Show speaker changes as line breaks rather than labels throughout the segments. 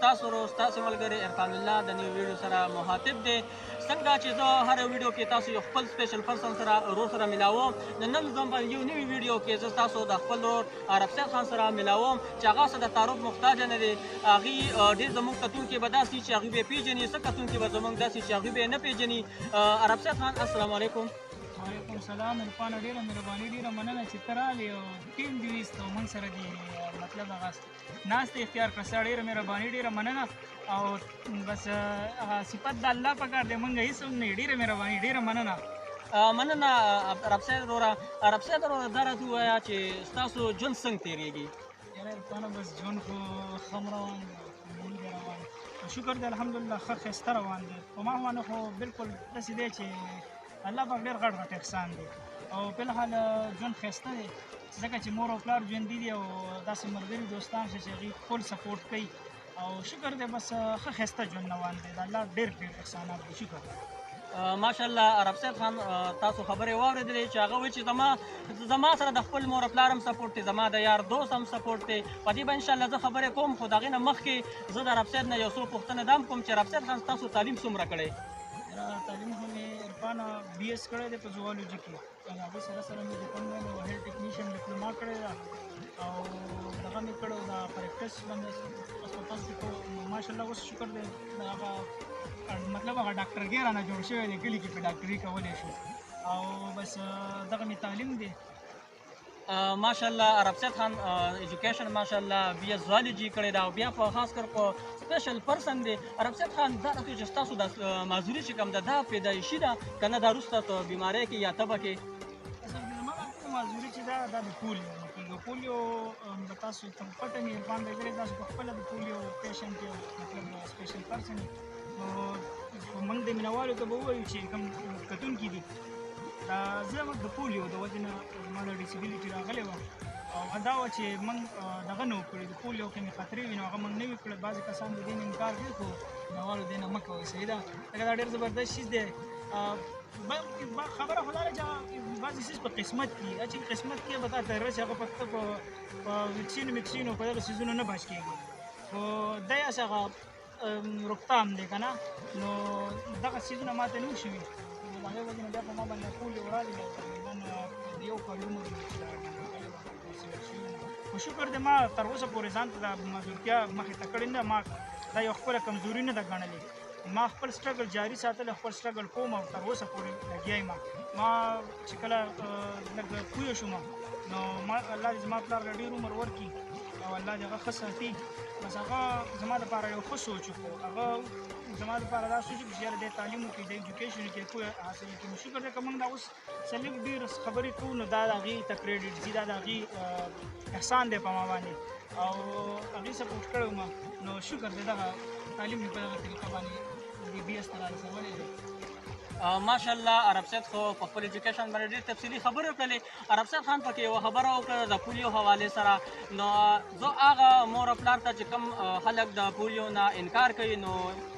ستاسو ورو ستاسو ملګری عرفان الله د نوي ویډیو سره مخاطب دی. څنګه چې زه هر ویډیو کې تاسو یو خپل سپیشل پرسن سره ورور سره ملاوم، د نن زم په یو نوي ویډیو کې زه تاسو د خپل ورور عرب سید خان سره ملاوم چې هغه څه د تعارف محتاج نه دی. هغې ډېر زموږ کتونکي به داسې چې هغوی به یې پېژني، څه کتونکي به زموږ داسې چې هغوی به یې نه پېژني. عرب سید خان السلام علیکم.
وعلیکم السلام. عرفانه ډېره مهرباني، ډېره مننه چې ته رالې او ټیم دې ویست او موږ سره دې مطلب هغه ناستې اختیار کړه. ستا ډېره مهرباني، ډېره مننه. او بس هغه صفت د الله پکار دی، موږ هېڅ هم نه. ډېره مهرباني، ډېره مننه.
مننه عرب سید وروره. عرب سید وروره دا راته ووایه چې ستاسو ژوند څنګه تېرېږي؟
یاره عرفانه بس ژوند خو ښه روان دی، مونږ روان شکر دی الحمدلله، ښه ښایسته روان دی. په ما باندې خو بالکل داسې دی چې الله پاک ډېر غټ غټ احسان دی او فلحال ژوند ښایسته دی ځکه چې مور او پلار ژوندي دي او داسې ملګري دوستان شته چې هغوی فول سپورټ کوي او شکر دی بس ښه ښایسته ژوند روان دی. د الله ډېر ډېر احسانات دي. شکر.
ماشاءالله عرب سید خان تاسو خبرې واورېدلې چې هغه وایي چې زما سره د خپل مور پلار هم سپورټ دی، زما د یار دوست هم سپورټ دی. په دې به انشاءالله زه خبرې کوم، خو د هغې نه مخکې زه د عرب سید نه یو څو پوښتنې دا هم کوم چې عرب سید خان ستاسو تعلیم څومره کړی؟
تعلیم خو مې عرفانه بي ایس کړی دی په زوالوجي کې، هغې سره سره مې د کوم هیلث ټیکنیشین ډپلوما کړی ده او دغه مې کړی د پریکټس باندې هسپتال کې خو ماشاءالله اوس شکر دی هغه مطلب هغه ډاکټرګي رانه جوړ شوی دی، کلي کې په ډاکټري کولی شو او بس دغه مې تعلیم دی.
ماشاءالله عرب سید خان ایجوکیشن ماشاءالله بي ایس زوالوجي کړی ده او بیا په خاص کر په سپیشل پرسن دی. عرب سید خان دا راته چې ستاسو د معذوري چې کوم ده دا پیدایشي ده که نه دا وروسته په بیمارۍ کې یا تبه کې؟
زما معذوري چې ده دا د پولیو د پولیو به تاسو ته پته مې عرفان دی تاسو په خپله د پولیو پیشنټ یو مطلب سپیشل پرسن نو موږ د مینهوالو ته به ووایو چې کوم کتونکي دي زه د پولیو د وجې نه زما د ډسیبلیټي راغلی وه او دا وه چې موږ دغه نه وکړو د پولیو کې مې خطرې وي نو هغه موږ نه وي کړی. بعضې کسان د دې نه انکار کوي خو مینهوالو دې نه مه کوئ. صحیح ده ځکه دا ډېر زبردست چیز دی. خبره خو دا ده چې بعضې څیز په قسمت کې چې قسمت کې به تا ته راشي هغه په ویکسین مکسین او په دغه څیزونو نه بچ کېږي خو دی هسې هغه روکتام دی که نه نو دغه څیزونه ما ته نه وي شوي د هغې وجې نه بیا په ما باندې پولیو راغلې تقریبا د یو کال عمر خو شکر دی ما تر اوسه پورې ځان ته د معذورتیا مخې ته کړې نه. ما دا یو خپله کمزوري نه ده ګڼلې. ما خپل سټرګل جاري ساتلی، خپل سټرګل کوم او تر اوسه پورې لګیا یم. ما چې کله لږ پوه شوم نو الله دې زما پلار له ډېر عمر ورکړي او الله دې هغه ښه ساتي. بس هغه زما دپاره یو ښه سوچ وکړو، هغه زما دپاره دا سوچ وکړو چې یاره دی تعلیم وکړي، د ایجوکیشن کې پوهه حاصل کړي. نو شکر دی که موږ دا اوس څه لږ ډېر خبرې کوو نو دا د هغې ته کریډټ ځي، دا د هغې احسان دی په ما باندې او هغې سپورټ کړی وم نو شکر دی دغه تعلیم مې په دغه طریقه باندې بي ایس ته رارسولی دی.
ماشاءالله عرب سید خو په خپل ایجوکیشن باندې ډېر تفصیلي خبرې وکړلې. عرب سید خان پکې یوه خبره وکړه د پولیو حوالې سره. نو زه هغه مور او پلار ته چې کوم خلک د پولیو نه انکار کوي نو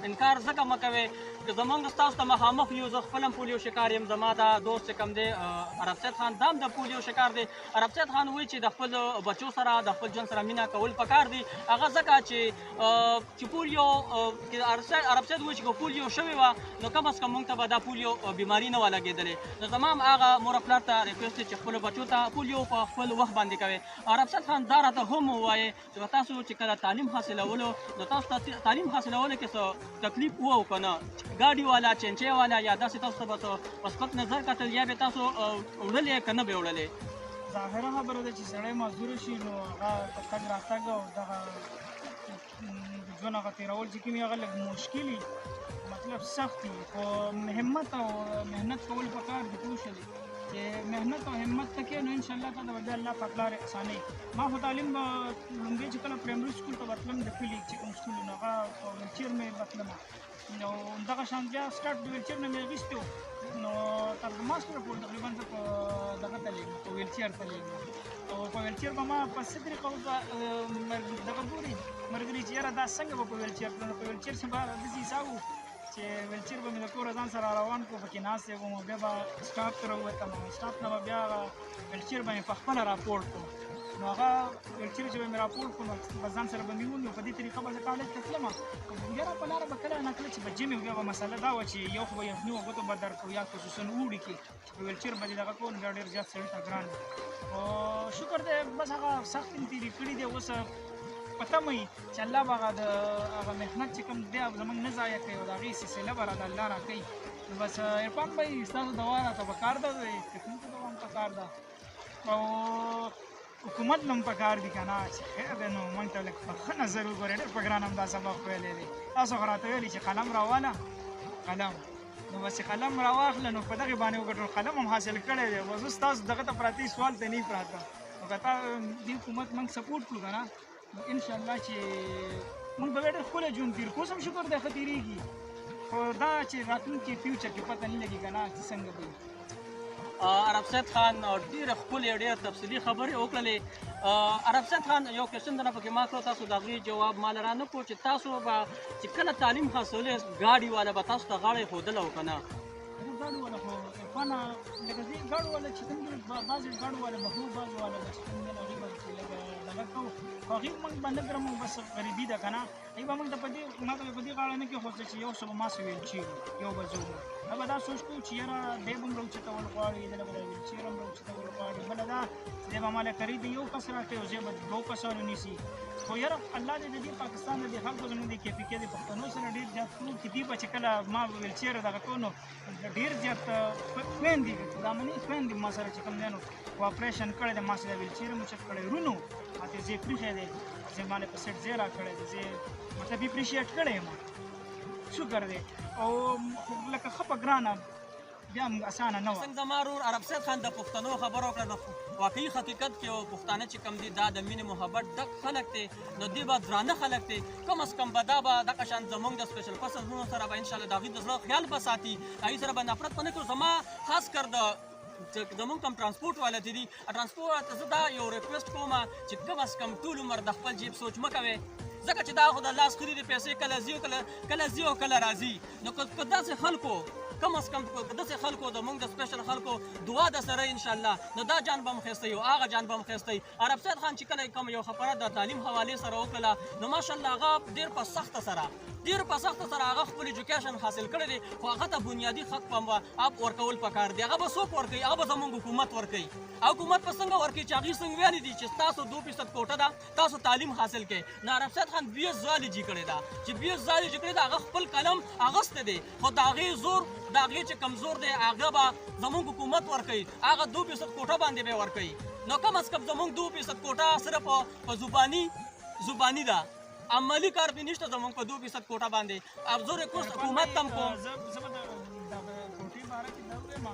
انکار ځکه مه کوئ که زمونږ ستاسو ته مخامخ یو. زه خپل هم پولیو شکار یم، زما دا دوست چې کوم دی عرب سید خان دا هم د پولیو شکار دی. عرب سید خان وایي چې د خپل بچو سره د خپل ژوند سره مینه کول پکار دي. هغه ځکه چې پولیو عرب سید وایي چې که پولیو شوې وه نو کم از کم موږ ته به دا پولیو بیماري نه وه لګېدلې. نو زما هم هغه مور او پلار ته ریکویسټ دی چې خپلو بچو ته پولیو په خپل وخت باندې کوئ. عرب سید خان دا راته هم ووایې چې تاسو چې کله تعلیم حاصلولو نو تاسو ته تعلیم حاصلولو کې څه تکلیف و او که نه ګاډي والا چینچې والا یا داسې تاسو ته به په سپک نظر کتل یا به تاسو وړلې که نه به یې وړلې؟
ظاهره خبره ده چې سړی معذوره شي نو هغه په تګ راتګ او دغه ژوند هغه تېرول چې کوم هغه لږ مشکل وي مطلب سخت وي خو همت او محنت کول پکار دي. پوه شولې چې محنت او همت ته کې نو انشاءالله تعالی به بیا الله پاک لارې اسانوي. ما خو تعلیم لومړی چې کله پرایمري سکول ته بتلم د کلي چې کوم سکول نو هغه په ویلچیر مې بتلم نو دغه شان بیا سټارټ د ویلچیر نه مې اخیستی و نو تر ماسټر پورې تقریبا زه په دغه تللی یم په ویلچیر تللی یم او په ویلچیر به ما په څه طریقه دغه ګوري ملګري چې یاره دا څنګه به په ویلچیر تلو نو په ویلچیر چې به داسې حساب و چې ویلچیر به مې د کوره ځان سره روان کړو پکې ناست وم او بیا به سټاپ ته راووتم او سټاپ نه به بیا ویلچیر به مې په خپله راپورټ کړو نو هغه چیرې چې به مې راپور کړو نو به ځان سره به مې ونیو په دې طریقه به زه کالج ته تلم یاره په لاره به کله نه کله چې به جمې بیا به مسله دا وه چې یو خو به یخني و ګوتو به درد کړو یا خصوصا اوړي کې چې په ویلچیر به دې دغه کول بیا ډېر زیات سړي ته ګران دی خو شکر دی بس هغه سخت مې تېرې کړي دی اوس په تمه وي چې الله به هغه محنت چې کوم دی زموږ نه ضایع کوي او د هغې سلسله به راته الله راکوي نو بس عرفان بھائی ستاسو دوا راته پکار ده د تکلیفو دوا هم پکار ده او حکومت نه هم پکار دي که نه چې خیر دی نو موږ ته لږ په ښه نظر وګورئ ډېر په ګران هم دا سبق ویلی دی تاسو خو راته ویلي چې قلم راواله قلم نو بس چې قلم راواخله نو په دغې باندې وګټو قلم هم حاصل کړی دی بس اوس تاسو دغه ته پراته سوال ته نه پراته نو که تا دې حکومت موږ سپورټ کړو که نه نو انشاءالله چې موږ به ډېر ښکلی ژوند تېر کړو اوس هم شکر دی ښه تېرېږي خو دا چې راتلونکي فیوچر کې پته نه لګي که نه چې څنګه به
عرب سید خان ډېرې ښکلې ډېر تفصیلي خبرې وکړلې عرب سید خان یو کوېشن درنه پکې ما کړو تاسو د هغې جواب ما له رانه کړو چې تاسو به چې کله تعلیم حاصلوئ ګاډي والا به تاسو ته غاړه ایښودله و که نه
ګاډو والا خو عرفانه لکه دې ګاډو والا چې کوم دي بعضې ګاډو والا محبوب بعضې والا به چې کوم دی نو هغوی به چې لږ دغه کوو خو هغوی موږ به نه ګرم بس غریبي ده که نه هغوی به موږ ته په دې ما ته په دې غاړه نه کېښود چې یو څه به ماسې ویل چېږو یو به زه دا به دا سوچ کوو چې یاره دی به هم راوچتول غواړي دله به ویلچیر هم راوچتول غواړي بله دا دی به ماله کري د یو کس راکړي او زه به دوه کسانو نیسي خو یاره الله دې د دې پاکستان د دې خلکو زموږ د کیفیکې د پښتنو سره ډېر زیات کړو چې دوی به چې کله ما ویلچیر دغه کړو نو ډېر زیات خویندې دامنې خویندې ما سره چې کوم دی نو اپریشن کړی دی ما سره ویلچیر هم چک کړی رونو ماته زه یې پرېښی دی زه ماله په سیټ ځای راکړی دی زه مطلب اپریشیټ کړی یم شکر دی او لکه ښه په ګرانه بیا هم اسانه نه وه
څنګه زما ورور عرب سید خان د پښتنو خبره وکړه د واقعي حقیقت کې پښتانه چې کوم دي دا د مینې محبت ډک خلک دی نو دوی به درانه خلک دی کم از کم به دا به دغه شان زموږ د سپیشل پرسنزونو سره به انشاءالله د هغوی د زړه خیال به ساتي هغوی سره به نفرت به نه کړو زما خاص کر د زموږ کوم ترانسپورټ والا دي ترانسپورټ ته زه دا یو ریکویسټ کوم چې کم از کم ټول عمر د خپل جیب سوچ مه کوئ ځکه چې دا خو د لاس خري دي پیسې کله ځي او کله ځي او کله راځي نو که داسې خلکو کم از کم داسې خلکو د موږ د سپیشل خلکو دعا د سره انشاءالله نو دا جان به هم ښایسته او هغه جان به هم ښایسته عرب سید خان چې کله کوم یو خبره د تعلیم حوالې سره وکړله نو ماشاءالله هغه ډېر په سخته سره هغه خپل ایجوکیشن حاصل کړی دی خو هغه ته بنیادي حق په ورکول پکار دی هغه به څوک ورکوي هغه به زموږ حکومت ورکوي حکومت به څنګه ورکوي چې هغوی څنګه ویلي دي چې ستاسو 2% کوټه ده تاسو تعلیم حاصل کړئ نو عرب سید خان 20 ځالې جي کړې ده چې 20 ځالې جي کړې ده هغه خپل قلم اغوستی دی خو د هغې زور د هغې چې کمزور دی هغه به زموږ حکومت ورکوي هغه 2% کوټه باندې به ورکوي نو کم از کم زموږ 2% کوټه صرف په زباني ده عملی کار به نشته زموږ په 2% کوټه باندې اب زه ریکوست حکومت ته هم کوم
زه به د کوټې باره کې دا ووایم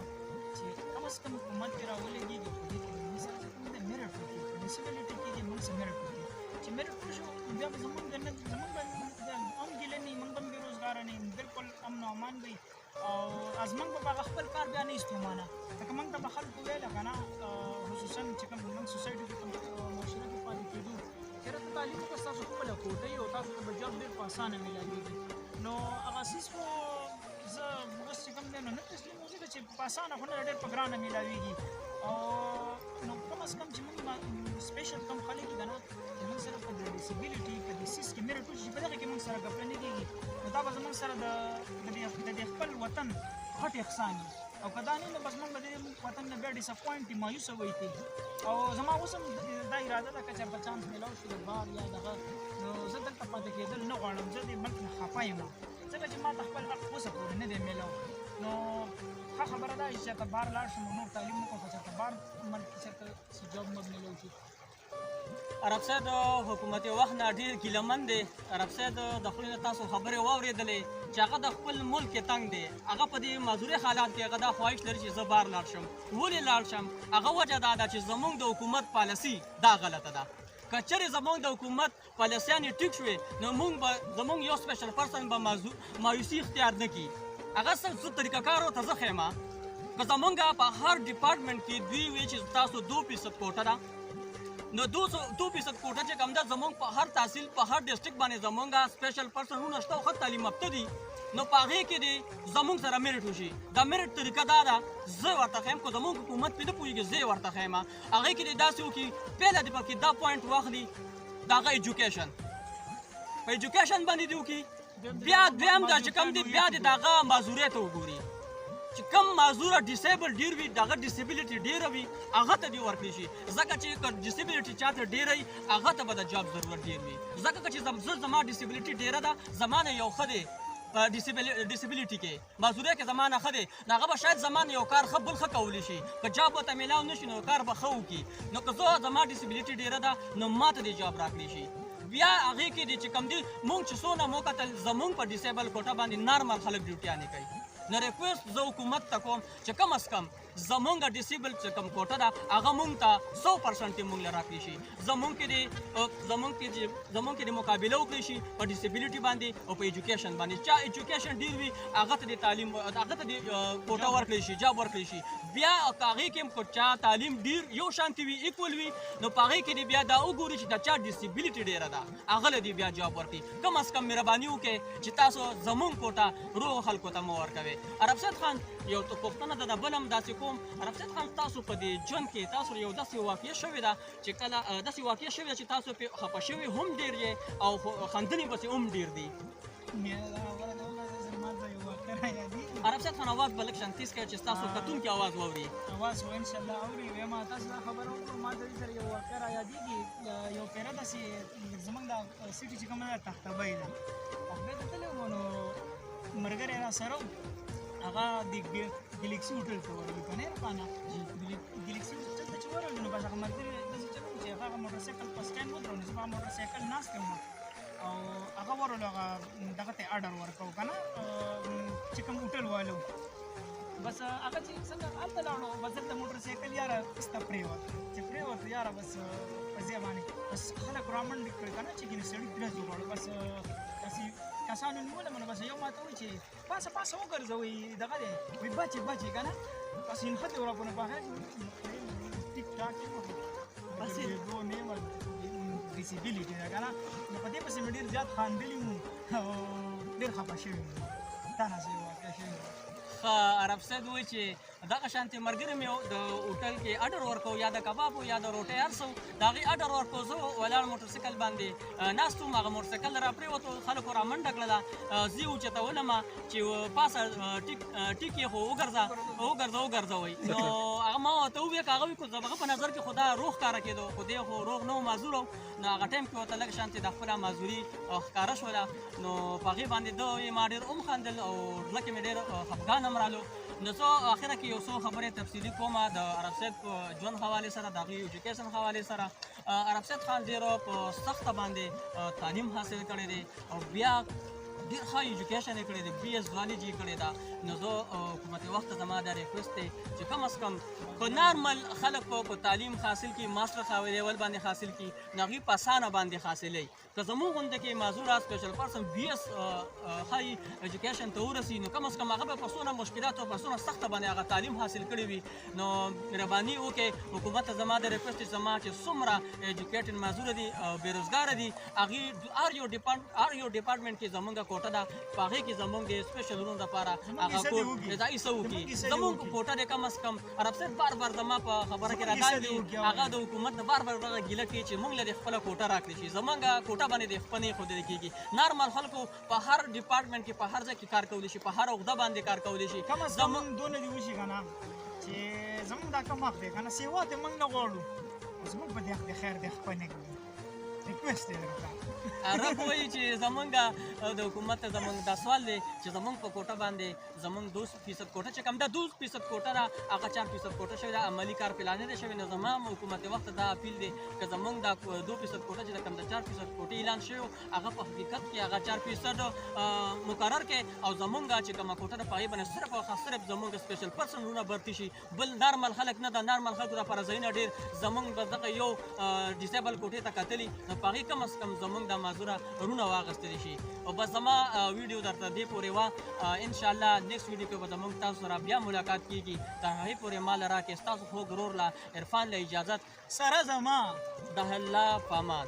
چې کم از کم حکومت کې راولګېږي په دې کې موږ سره چې کوم دی میرټ وکړي میونسپلټي کې دې موږ سره میرټ وکړي چې میرټ وشو بیا به زموږ به هم ګیله نه وي موږ به هم بېروزګاره نه یو بلکل امن او امان به وي او از موږ به هغه خپل کار بیا نه ایستومانه لکه موږ ته به خلکو ویله که نه خصوصا چې کوم موږ سوسایټي کې کوم معاشره کې پاتې کېدو چېرې ته تعلیم وکړه ستاسو خپله کوټه وي او تاسو ته به جاب ډېر په اسانه میلاوېږي نو هغه څیز خو زه بس چې کوم دی نو نه تسلیموم ځکه چې په اسانه خو نه ډېر په ګرانه میلاوېږي او نو کم از کم چې موږ سپیشل کم خلک دي که نه چې موږ سره په ډسیبلیټي په دې سیز کې میرټ وشي چې په دغه کې موږ سره ګپله نه کېږي نو دا به زموږ سره د دې خپل وطن غټ احسان وي او که دا نه نو بس موږ به د دې وطن نه بیا ډساپوینټ دي مایوسه وایي او زما اوس هم دا اراده ده که چېرته چانس میلاو شي د بار یا دغه نو زه دلته پاتې کېدل نه غواړم زه دې ملک نه خفه یم ځکه چې ما ته خپل حق اوسه پورې نه دی میلاو نو ښه خبره ده چې چېرته بار لاړ شم نور تعلیم وکړم خو چېرته بار ملک کې چېرته جاب مه میلاو شي
عرب سید حکومت وخت نه ډېر ګیلهمن دی عرب سید د خولې نه تاسو خبرې واورېدلې چې هغه د خپل ملک کې تنګ دی هغه په دې معذوري حالات کې هغه دا خواهش لري چې زه بار لاړ شم ولې لاړ شم هغه وجه دا ده چې زموږ د حکومت پالیسي دا غلطه ده که چېرې زموږ د حکومت پالیسیانې ټیک شوې نو زموږ یو سپیشل پرسن به مایوسي اختیار نه کړي هغه څه طریقه کار ورته زه ښیم که زموږ په هر ډپارټمنټ کې دوی وایي چې تاسو 2% کوټه ده نو 2% کوټه چې کوم ده زمونږ په هر تحصیل په هر ډسټرکټ باندې زمونږ سپیشل پرسنونه شته او ښه تعلیم یافته دي نو په هغې کې دې زمونږ سره میرټ وشي دا میرټ طریقه دا ده زه ورته ښیم که زمونږ حکومت پرې نه پوهېږي زه یې ورته ښیم هغې کې دې داسې وکړي پهله دې پکې دا پوینټ واخلي د هغه ایجوکیشن په ایجوکیشن باندې دې وکړي بیا دویم دا چې کوم دی بیا دې د هغه معذوریت وګوري چې کم معذوره ډیسیبل ډېر وي د هغه ډیسیبلیټي ډېره وي هغه ته دې ورکړی شي ځکه چې که ډیسیبلیټي چاته ډېره وي هغه ته به د جاب ضرورت ډېر وي ځکه که چې زما ډیسیبلیټي ډېره ده زما نه یو ښه دی په ډیسیبلیټي کې معذوریه کې زما نه ښه دی نو هغه به شاید زما نه یو کار ښه بل ښه کولی شي که جاب ورته میلاو نه شي نو کار به ښه وکړي نو که زه زما ډیسیبلیټي ډېره ده نو ما ته دې جاب راکړی شي بیا هغې کې دې چې کوم دي مونږ چې څونه مو کتل زمونږ په ډیسیبل کوټه باندې نارمل خلک ډیوټیانې کوي نو ریکویسټ زه حکومت ته کوم چې کم از کم زمونږ ډیسیبل چې کوم کوټه ده هغه مونږ ته 100% مونږ له راکړي شي زمونږ کې دې مقابله وکړي شي په ډیسیبلیټي باندې او په ایجوکیشن باندې چا ایجوکیشن ډېر وي هغه ته دې تعلیم هغه ته دې کوټه ورکړی شي جاب ورکړی شي بیا که هغې کې هم چا تعلیم ډېر یو شانتي وي ایکول وي نو په هغې کې دې بیا دا وګوري چې د چا ډیسیبلیټي ډېره ده هغه له دې بیا جاب ورکړي کم از کم مهرباني وکړئ چې تاسو زمونږ کوټه روغ خلکو ته مه ورکوئ عرب سید خان یو پوښتنه ده د بل هم داسې کوم عرب سید خان تاسو په دې ژوند کې تاسو یو داسې واقعه شوې ده چې کله داسې واقعه شوې ده چې تاسو پرې خفه شوي هم ډېر یې او خندنې پسې هم ډېر دي عرب سید خان اواز به لږ شانتیز کوي چې ستاسو کتونکي اواز واوري
اواز خو انشاءالله اوري وایم تاسو دا خبره وکړو ما د دې سره یو واقعه رایادېږي یو پیره داسې زموږ دا سیټي چې کومه ده تختبۍ ده تختبۍ ته تللی وم نو ملګری را سره و هغه د ګلیکسي هوټل ته ورغلو که نه روانه ګلیکسي هوټل ته چې ورغلو نو بس هغه ملګري داسې چلو چې هغه موټرسایکل په سټینډ ودرولو زه په هغه موټرسایکل ناست یم او هغه ورغلو هغه دغه ته اډر ورکوو که نه چې کوم هوټل والو بس هغه چې څنګه هلته لاړو بس دلته موټرسایکل یاره ستا پرېوت چې پرېوت یاره بس په ځای باندې بس خلک رامنډې کړي که نه چې ګینې سړي ډز وغواړو بس داسې کسانو نیولم نو بس یو ما ته وایي چې پاسه وګرځوئ دغه دی وایي بچې که نه بس نښتې ورپونه په هغه ټیک ټاک بس دو نیمه ډیسیبلیټي ده که نه نو په دې پسې مې ډېر زیات خاندلي وو او ډېر خفه شوي وو دا هسې واقع شوې وه
عرب سید وایي چې دغه شانتې ملګري مې د هوټل کې اډر ورکوو یا د کبابو یا د روټۍ هر څه د هغې اډر ورکوو زه ولاړ موټرسایکل باندې ناست وم هغه موټرسایکل را پرېوتو خلکو را منډه کړله زه یې اوچتولم چې پاسه ټیک یې خو وګرځوئ نو هغه ما ورته وویل که هغه وي خو زما په نظر کې خو دا روغ ښکاره کېدو خو دی خو روغ نه و معذور و نو هغه ټایم کې ورته لږ شانتې د خپله معذوري ښکاره شوله نو په هغې باندې ده ما ډېر وخندل او زړه کې مې ډېر خفګان هم رالو نو زه اخره کې یو څو خبرې تفصیلي کومه د عرب سید په ژوند حوالې سره د هغې ایجوکیشن حوالې سره عرب سید خان ډېر په سخته باندې تعلیم حاصل کړی دی او بیا ډېر ښه ایجوکیشن یې کړی دی BS زوالجي یې کړې ده نو زه حکومت وخت ته زما دا ریکویسټ دی چې کم از کم که نارمل خلک په تعلیم حاصل کړي ماسټر لیول باندې حاصل کړي نو هغوی په اسانه باندې حاصلوي که زموږ غونډه کې معذوره سپیشل پرسن BS ښایي ایجوکیشن ته ورسي نو کم از کم هغه به په څونه مشکلاتو په څونه سخته باندې هغه تعلیم حاصل کړی وي نو مهرباني وکړئ حکومت ته زما د ریکویسټ دی زما چې څومره ایجوکیټډ معذوره دي بېروزګاره دي هغوی هر یو ډپارټمنټ کې زموږ کوټه ده په هغې کې زموږ د سپیشل روم دپاره هغه ځایي څه وکړي زموږ کوټه دی کم از کم عرب صاحب بار بار زما په خبره کې راګاندي هغه د حکومت نه بار بار دغه ګیله کوي چې موږ له خپله کوټه راکړي شي زموږ کوټه باندې د خپل نه ښودل کېږي نارمل خلکو په هر ډپارټمنټ کې په هر ځای کې کار کولی شي په هر عهده باندې کار کولی شي
کم از کم دونه دې وشي که نه چې زموږ دا کم وخت دی که نه سیوا ته موږ نه غواړو زموږ په دې حق د خیر دی خپل نه کوي ریکویسټ دی درته
عرب وایي چې زمونږ د حکومت ته زمونږ دا سوال دی چې زمونږ په کوټه باندې زمونږ 2% کوټه چې کوم ده 2% کوټه ده هغه 4% کوټه شوې ده عملي کار پلان نه دی شوی نو زما حکومت وخت دا اپیل دی که زمونږ دا 2% کوټه چې د کوم د 4% کوټې اعلان شوی هغه په حقیقت کې هغه 4% مقرر کړي او زمونږ چې کومه کوټه ده په هغې باندې صرف او صرف زمونږ سپیشل پرسنونه برتي شي بل نارمل خلک نه د نارمل خلکو لپاره ځایونه ډېر زمونږ بس دغه یو ډیسیبل کوټې ته کتلي نو نو په هغې کم از کم زموږ د معذوره رونه واخیستلی شي. او بس زما ویډیو درته دې پورې وه. انشاءالله نیکسټ ویډیو کې به زموږ تاسو سره بیا ملاقات کېږي. تر هغې پورې ما له راکړې ستاسو خوږ ورور له عرفان له اجازت
سره زما
د الله په امان.